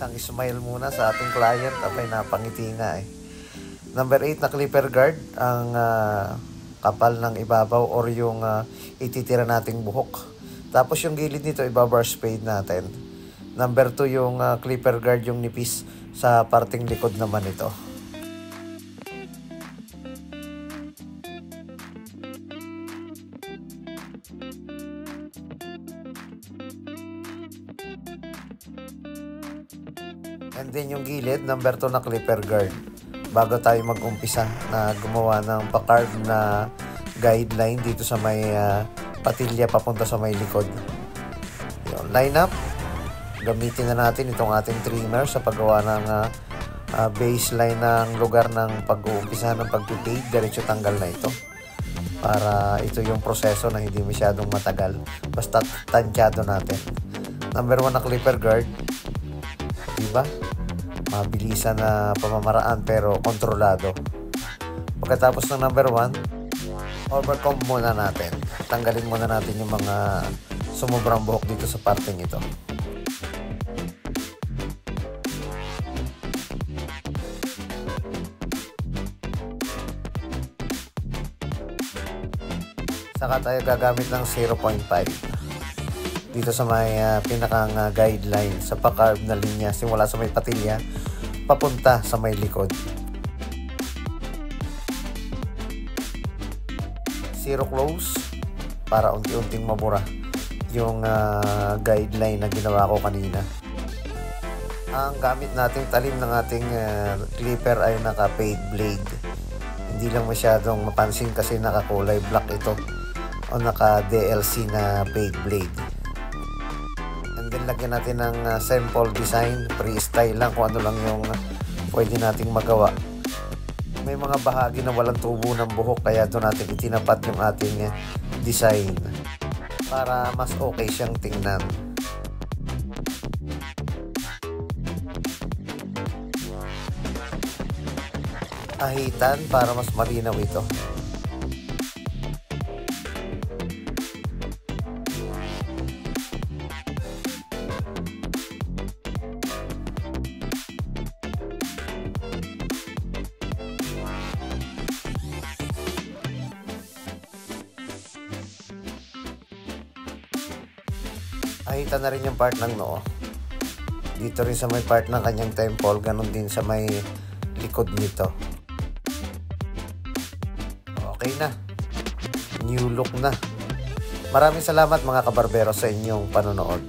Isang smile muna sa ating client. Abay, napangiti nga eh. Number 8 na clipper guard. Ang kapal ng ibabaw or yung ititira nating buhok. Tapos yung gilid nito, ibabar spade natin. Number 2 yung clipper guard, yung nipis sa parting likod naman ito. And then yung gilid, number 2 na clipper guard. Bago tayo mag-umpisa na gumawa ng pa-carve na guideline dito sa may patilya papunta sa may likod. Yun, line up. Gamitin na natin itong ating trimmer sa paggawa ng baseline ng lugar ng pag-uumpisa ng pag-fade. Diretso tanggal na ito. Para ito yung proseso na hindi masyadong matagal. Basta tansyado natin. Number 1 na clipper guard. Diba? Mabilisan na pamamaraan pero kontrolado. Pagkatapos ng number 1, overcomb muna natin. Tanggalin muna natin yung mga sumubrang buhok dito sa parting ito. Saka tayo gagamit ng 0.5 dito sa may pinakang guideline sa pa-carve na linya simula sa may patilya papunta sa may likod. 0 close para unti-unting mabura yung guideline na ginawa ko kanina. Ang gamit nating talim ng ating clipper ay naka-fade blade. Hindi lang masyadong mapansin kasi nakakulay black ito o naka-DLC na fade blade. And then lagyan natin ng sample design, freestyle lang kung ano lang yung pwede nating magawa. May mga bahagi na walang tubo ng buhok kaya doon natin itinapat yung ating design para mas okay siyang tingnan. Ahitan para mas malinaw ito. Ahitan na rin yung part ng noo. Dito rin sa may part ng kanyang temple, ganun din sa may likod nito. Okay na. New look na. Maraming salamat mga kabarbero sa inyong panonood.